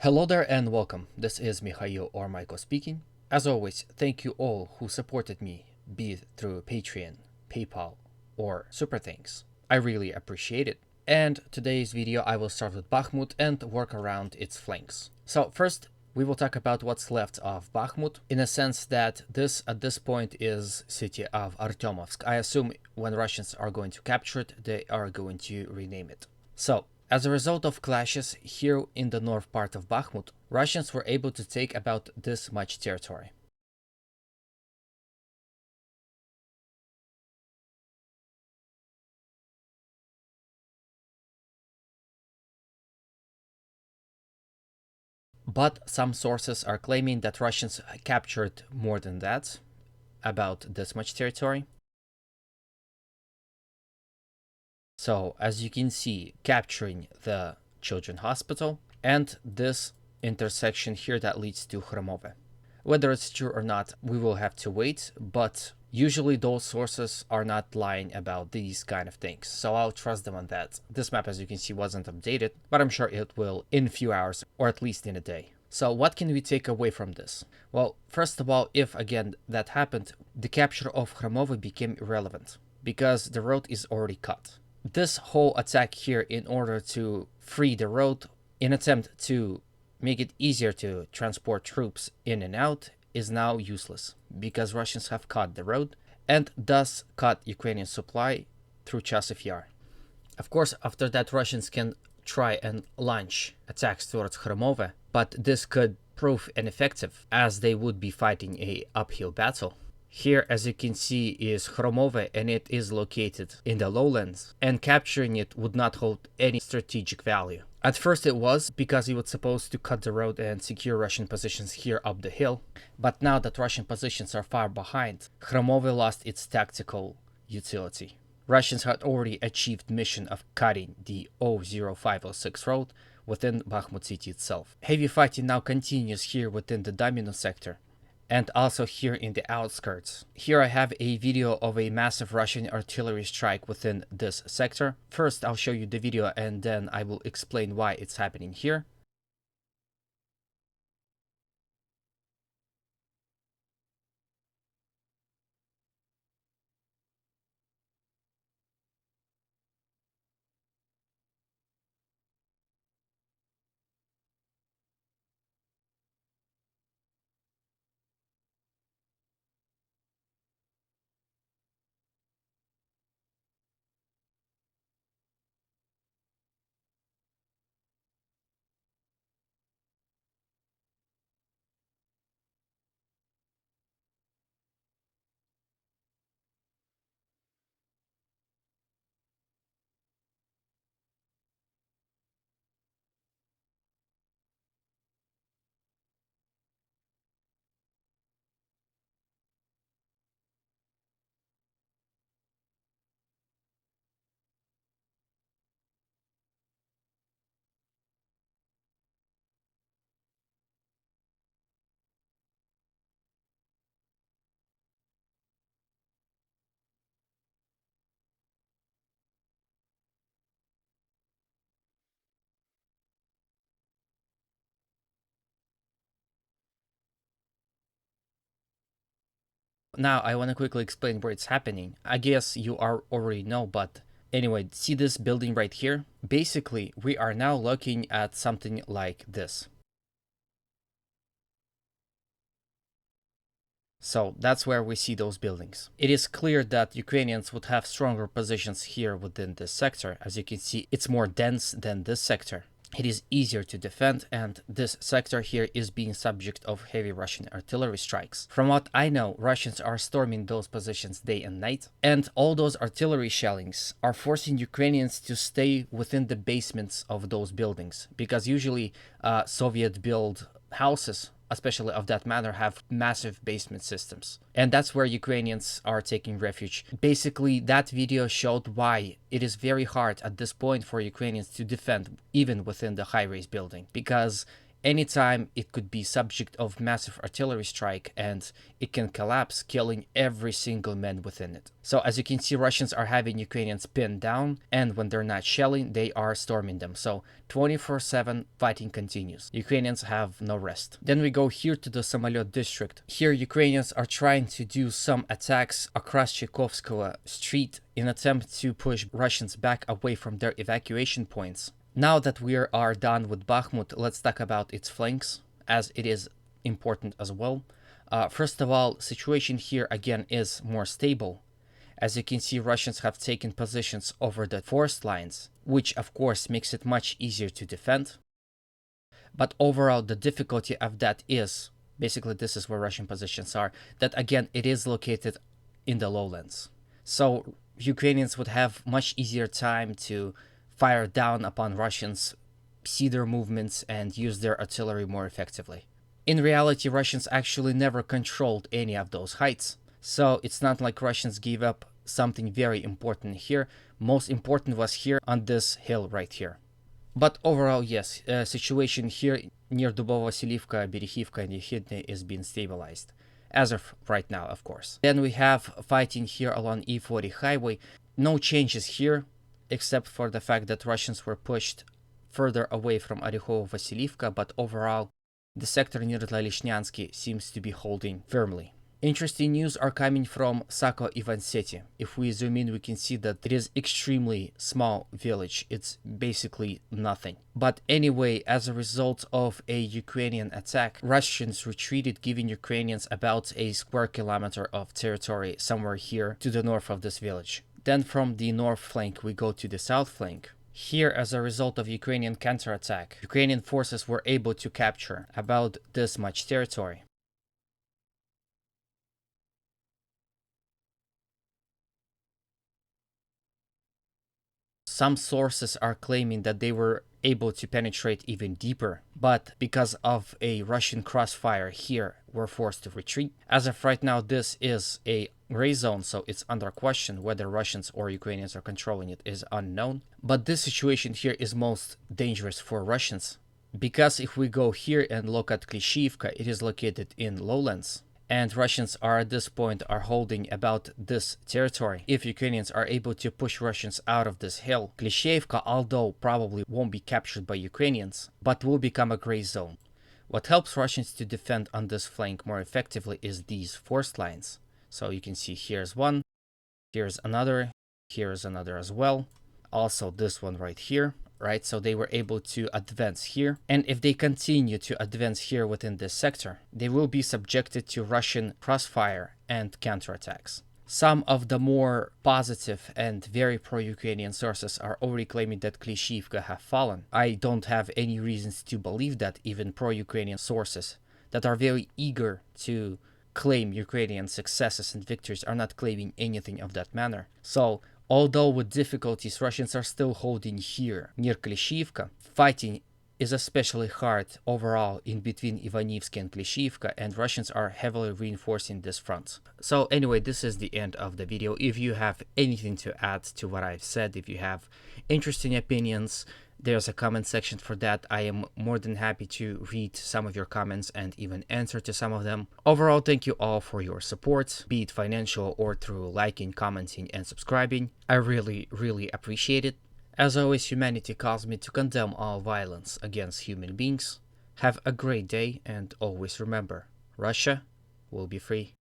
Hello there and welcome. This is Mikhail or Michael speaking. As always, thank you all who supported me, be it through Patreon, PayPal, or Super Thanks. I really appreciate it. And today's video I will start with Bakhmut and work around its flanks. So first, we will talk about what's left of Bakhmut, in a sense that this at this point is city of Artyomovsk. I assume when Russians are going to capture it, they are going to rename it. So, as a result of clashes here in the north part of Bakhmut, Russians were able to take about this much territory. But some sources are claiming that Russians captured more than that, about this much territory. So, as you can see, capturing the children's hospital and this intersection here that leads to Khromove. Whether it's true or not, we will have to wait, but usually those sources are not lying about these kind of things, so I'll trust them on that. This map, as you can see, wasn't updated, but I'm sure it will in a few hours, or at least in a day. So what can we take away from this? Well, first of all, if again that happened, the capture of Khromove became irrelevant, because the road is already cut. This whole attack here in order to free the road, in attempt to make it easier to transport troops in and out, is now useless, because Russians have cut the road and thus cut Ukrainian supply through Chasiv Yar. Of course, after that Russians can try and launch attacks towards Khromove, but this could prove ineffective as they would be fighting a uphill battle. Here, as you can see, is Khromove, and it is located in the lowlands, and capturing it would not hold any strategic value. At first it was, because it was supposed to cut the road and secure Russian positions here up the hill, but now that Russian positions are far behind, Khromove lost its tactical utility. Russians had already achieved mission of cutting the 00506 road within Bakhmut city itself. Heavy fighting now continues here within the Domino sector, and also here in the outskirts. Here I have a video of a massive Russian artillery strike within this sector. First I'll show you the video and then I will explain why it's happening here. Now I want to quickly explain where it's happening. I guess you already know, but anyway, see this building right here? Basically, we are now looking at something like this. So that's where we see those buildings. It is clear that Ukrainians would have stronger positions here within this sector. As you can see, it's more dense than this sector. It is easier to defend, and this sector here is being subject of heavy Russian artillery strikes. From what I know, Russians are storming those positions day and night, and all those artillery shellings are forcing Ukrainians to stay within the basements of those buildings, because usually Soviet-built houses, especially of that manner, have massive basement systems. And that's where Ukrainians are taking refuge. Basically, that video showed why it is very hard at this point for Ukrainians to defend even within the high-rise building, because anytime it could be subject of massive artillery strike, and it can collapse, killing every single man within it. So as you can see, Russians are having Ukrainians pinned down, and when they're not shelling, they are storming them. So 24/7 fighting continues. Ukrainians have no rest. Then we go here to the Samolyot district. Here Ukrainians are trying to do some attacks across Tchaikovskaya Street in attempt to push Russians back away from their evacuation points. Now that we are done with Bakhmut, let's talk about its flanks, as it is important as well. First of all, situation here again is more stable. As you can see, Russians have taken positions over the forest lines, which of course makes it much easier to defend. But overall, the difficulty of that is, basically this is where Russian positions are, that again, it is located in the lowlands. So Ukrainians would have much easier time to fire down upon Russians, see their movements, and use their artillery more effectively. In reality, Russians actually never controlled any of those heights, so it's not like Russians gave up something very important here. Most important was here on this hill right here. But overall, yes, situation here near Dubovo-Vasilivka, Berehivka, and Yehidne is being stabilized. As of right now, of course. Then we have fighting here along E40 highway. No changes here, except for the fact that Russians were pushed further away from Orekhovo-Vasilivka, but overall, the sector near Tlalishnyansky seems to be holding firmly. Interesting news are coming from Sako-Ivanseti. If we zoom in, we can see that it is extremely small village. It's basically nothing. But anyway, as a result of a Ukrainian attack, Russians retreated, giving Ukrainians about a square kilometer of territory somewhere here to the north of this village. Then from the north flank, we go to the south flank. Here, as a result of Ukrainian counterattack, Ukrainian forces were able to capture about this much territory. Some sources are claiming that they were able to penetrate even deeper, but because of a Russian crossfire here, were forced to retreat. As of right now, this is a gray zone, so it's under question. Whether Russians or Ukrainians are controlling it is unknown. But this situation here is most dangerous for Russians, because if we go here and look at Klishivka, it is located in lowlands. And Russians are at this point are holding about this territory. If Ukrainians are able to push Russians out of this hill, Klishevka, although probably won't be captured by Ukrainians, but will become a gray zone. What helps Russians to defend on this flank more effectively is these forest lines. So you can see here's one, here's another as well. Also this one right here. Right, so they were able to advance here, and if they continue to advance here within this sector, they will be subjected to Russian crossfire and counterattacks. Some of the more positive and very pro-Ukrainian sources are already claiming that Klishivka have fallen. I don't have any reasons to believe that. Even pro-Ukrainian sources that are very eager to claim Ukrainian successes and victories are not claiming anything of that manner. So although with difficulties, Russians are still holding here near Klishivka, fighting is especially hard overall in between Ivanivsky and Klishivka, and Russians are heavily reinforcing this front. So anyway, this is the end of the video. If you have anything to add to what I've said, if you have interesting opinions, there's a comment section for that. I am more than happy to read some of your comments and even answer to some of them. Overall, thank you all for your support, be it financial or through liking, commenting, and subscribing. I really appreciate it. As always, humanity calls me to condemn all violence against human beings. Have a great day, and always remember, Russia will be free.